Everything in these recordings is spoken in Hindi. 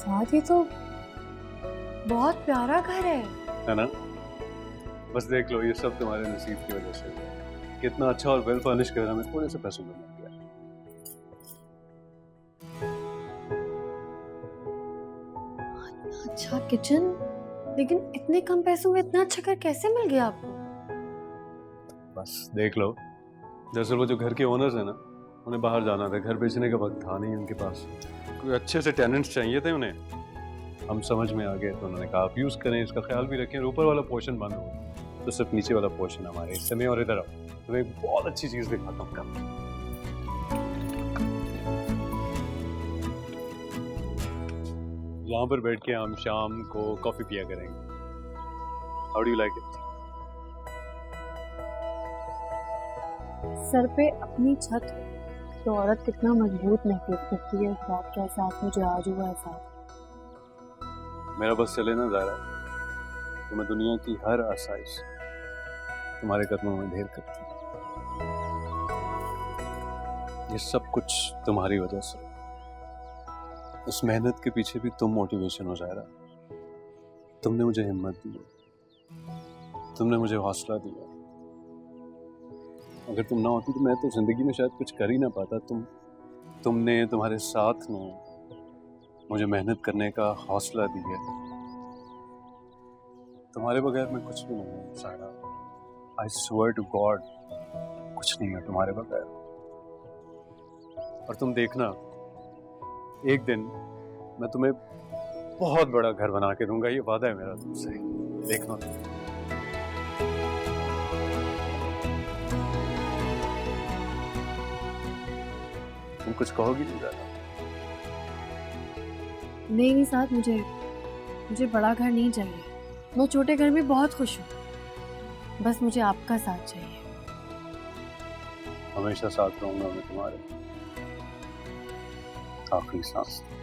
साथ ही तो बहुत प्यारा घर है ना? बस देख लो, ये सब तुम्हारे नसीब की वजह से हुआ। कितना अच्छा और वेल फर्निश घर हमें थोड़े से पैसों में मिल गया। अच्छा किचन, लेकिन इतने कम पैसों में इतना अच्छा घर कैसे मिल गया आपको? बस देख लो, दरअसल वो जो घर के ओनर्स हैं ना, उन्हें बाहर जाना था, घर बेचने का वक्त था नहीं उनके पास। कोई अच्छे से टेनेंट्स चाहिए थे उन्हें। हम समझ में आ गए तो उन्होंने कहा आप यूज करें, इसका ख्याल भी रखें। ऊपर वाला पोर्शन बंद हो तो सिर्फ नीचे वाला पोर्शन हमारे हिस्से में। और इधर आओ, तुम्हें एक बहुत अच्छी चीज दिखाता हूँ। यहाँ पर बैठ के हम शाम को कॉफी पिया करेंगे। How do you like it? Sir पे अपनी छत तो औरत कितना मजबूत महसूस करती है। इस बात का एहसास मुझे आज हुआ एहसास। मेरा बस चले ना ज़ारा, तो मैं दुनिया की हर आसाइश तुम्हारे कदमों में ढेर करती हूँ। ये सब कुछ तुम्हारी वजह से। उस मेहनत के पीछे भी तुम मोटिवेशन हो ज़ारा। तुमने मुझे हिम्मत दी, तुमने मुझे हौसला दिया। अगर तुम ना होती तो मैं तो जिंदगी में शायद कुछ कर ही ना पाता। तुमने, तुम्हारे साथ ने मुझे मेहनत करने का हौसला दिया। तुम्हारे बगैर मैं कुछ भी नहीं हूँ सारा। आई स्वेयर टू गॉड, कुछ नहीं है तुम्हारे बगैर। और तुम देखना, एक दिन मैं तुम्हें बहुत बड़ा घर बना के दूंगा। ये वादा है मेरा तुमसे, देखना। तुम कुछ कहोगी नहीं ज़्यादा? नहीं साथ, मुझे बड़ा घर नहीं चाहिए। मैं छोटे घर में बहुत खुश हूँ। बस मुझे आपका साथ चाहिए। हमेशा साथ रहूंगा मैं तुम्हारे, आखिरी सांस तक।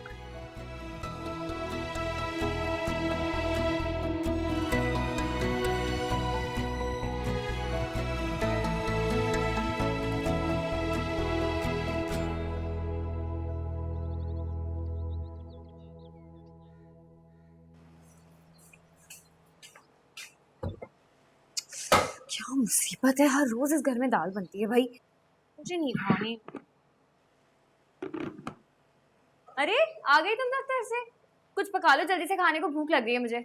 क्या मुसीबत है, हर रोज इस घर में दाल बनती है भाई। मुझे नहीं खानी। अरे आ गई तुम दफ्तर से? कुछ पका लो जल्दी से, खाने को भूख लग रही है मुझे।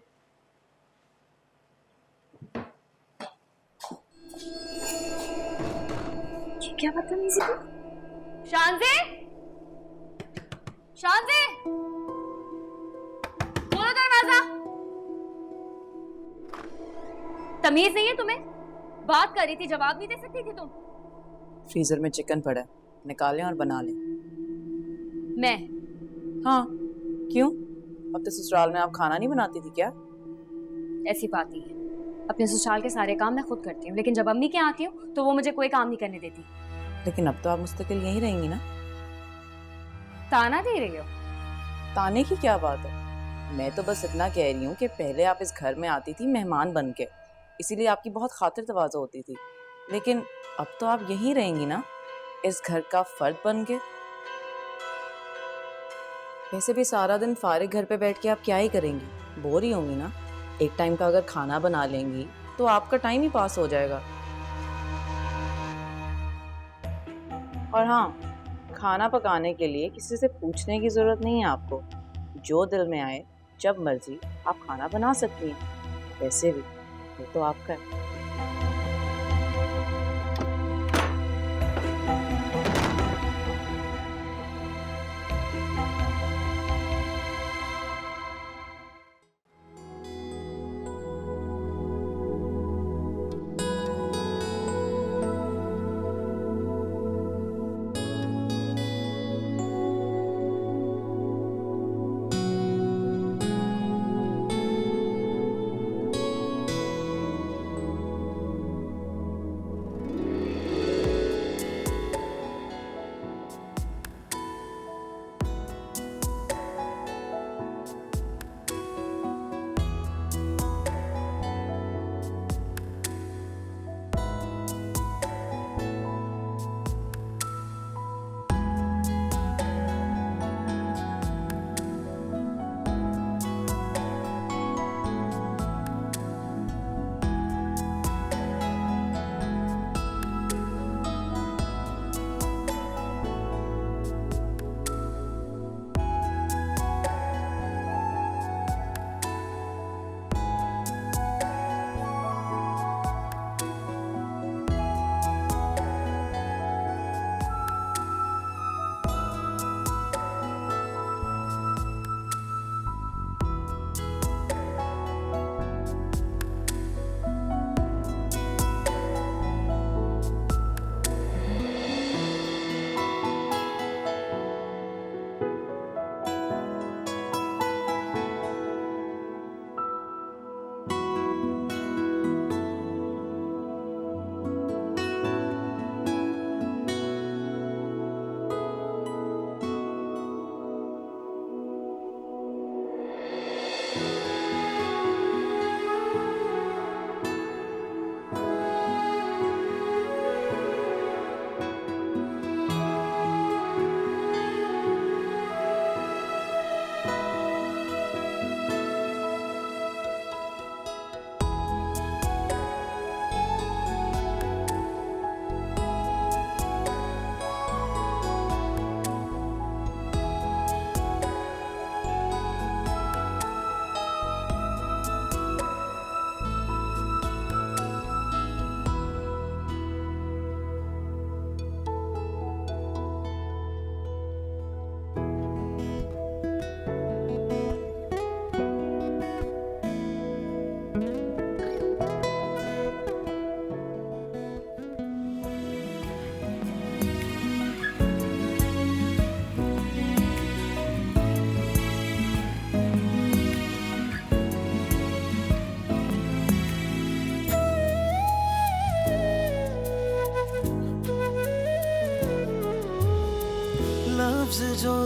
ये क्या बदतमीजी थी? शांति, शांति, खोलो दरवाजा। तमीज नहीं है तुम्हें? बात कर रही थी, जवाब नहीं दे सकती थी तुम? फ्रीजर में चिकन पड़ा है, निकालें और बना लें। मैं? हाँ, क्यों? अब तो ससुराल में आप खाना नहीं बनाती थी क्या? ऐसी बात नहीं है। अपने ससुराल के सारे काम मैं खुद करती हूँ, लेकिन जब अम्मी के यहाँ आती हूँ तो वो मुझे कोई काम नहीं करने देती। लेकिन अब तो आप मुस्तकिल यहीं रहेंगी ना? ताना दे रही हो? ताने की क्या बात है? मैं तो बस इतना कह रही हूँ कि पहले आप इस घर में आती थी मेहमान बन के, इसीलिए आपकी बहुत खातिर तवाज़ो होती थी। लेकिन अब तो आप यहीं रहेंगी ना, इस घर का फर्द बन के। वैसे भी सारा दिन फारिग घर पे बैठ के आप क्या ही करेंगी? बोर ही होंगी ना। एक टाइम का अगर खाना बना लेंगी तो आपका टाइम ही पास हो जाएगा। और हाँ, खाना पकाने के लिए किसी से पूछने की ज़रूरत नहीं है आपको। जो दिल में आए जब मर्जी आप खाना बना सकती हैं। वैसे भी वो तो आपका है।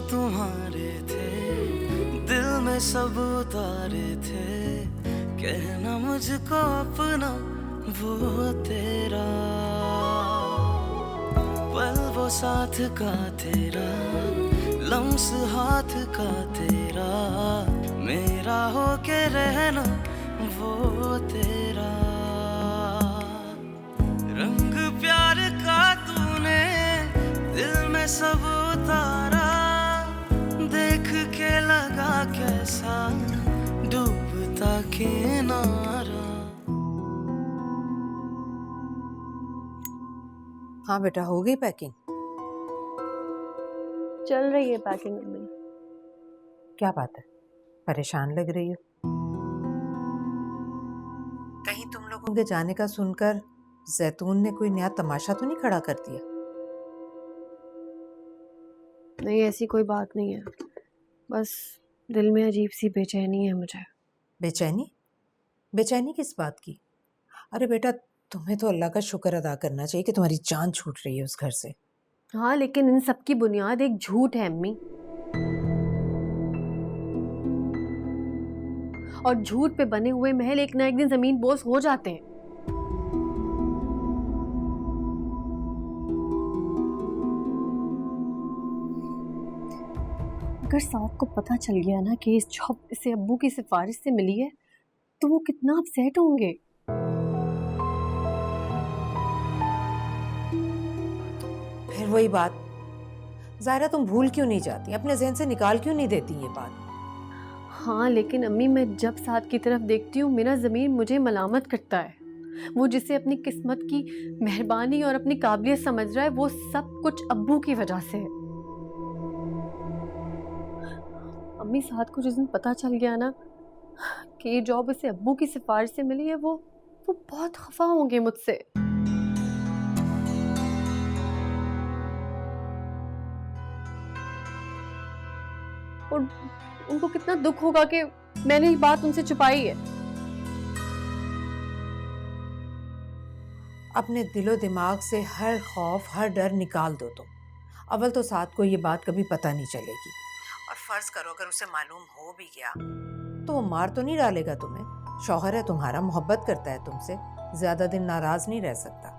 तुम्हारे थे, दिल में सब उतारे थे, कहना मुझको अपना वो तेरा, पल वो साथ का तेरा, लम्स हाथ का तेरा, मेरा हो के रहना वो तेरा। रंग प्यार का तूने दिल में सब उतारा, देख के लगा कैसा डूबता किनारा। हाँ बेटा, हो गई पैकिंग? चल रही है पैकिंग में। क्या बात है, परेशान लग रही हो? कहीं तुम लोगों के जाने का सुनकर जैतून ने कोई नया तमाशा तो नहीं खड़ा कर दिया? नहीं, ऐसी कोई बात नहीं है, बस दिल में अजीब सी बेचैनी है मुझे। बेचैनी? बेचैनी किस बात की? अरे बेटा, तुम्हें तो अल्लाह का शुक्र अदा करना चाहिए कि तुम्हारी जान छूट रही है उस घर से। हाँ, लेकिन इन सब की बुनियाद एक झूठ है अम्मी, और झूठ पे बने हुए महल एक ना एक दिन जमीन बोस हो जाते हैं। अगर साहब को पता चल गया ना कि इस जॉब इसे अब्बू की सिफारिश से मिली है, तो वो कितना अपसेट होंगे। फिर वही बात, ज़ाहिरा तुम भूल क्यों नहीं जाती, अपने जहन से निकाल क्यों नहीं देती ये बात? हाँ, लेकिन अम्मी मैं जब साथ की तरफ देखती हूँ, मेरा ज़मीर मुझे मलामत करता है। वो जिसे अपनी किस्मत की मेहरबानी और अपनी काबिलियत समझ रहा है, वो सब कुछ अब्बू की वजह से है। अम्मी, साथ को जिस दिन पता चल गया ना कि ये जॉब उसे अब्बू की सिफारिश से मिली है, वो बहुत खफा होंगे मुझसे। और उनको कितना दुख होगा कि मैंने ये बात उनसे छुपाई है। अपने दिलो दिमाग से हर खौफ, हर डर निकाल दो तुम। अव्वल तो साथ को ये बात कभी पता नहीं चलेगी, और फर्ज करो अगर उसे मालूम हो भी गया तो वो मार तो नहीं डालेगा तुम्हें। शौहर है तुम्हारा, मोहब्बत करता है तुमसे, ज्यादा दिन नाराज नहीं रह सकता।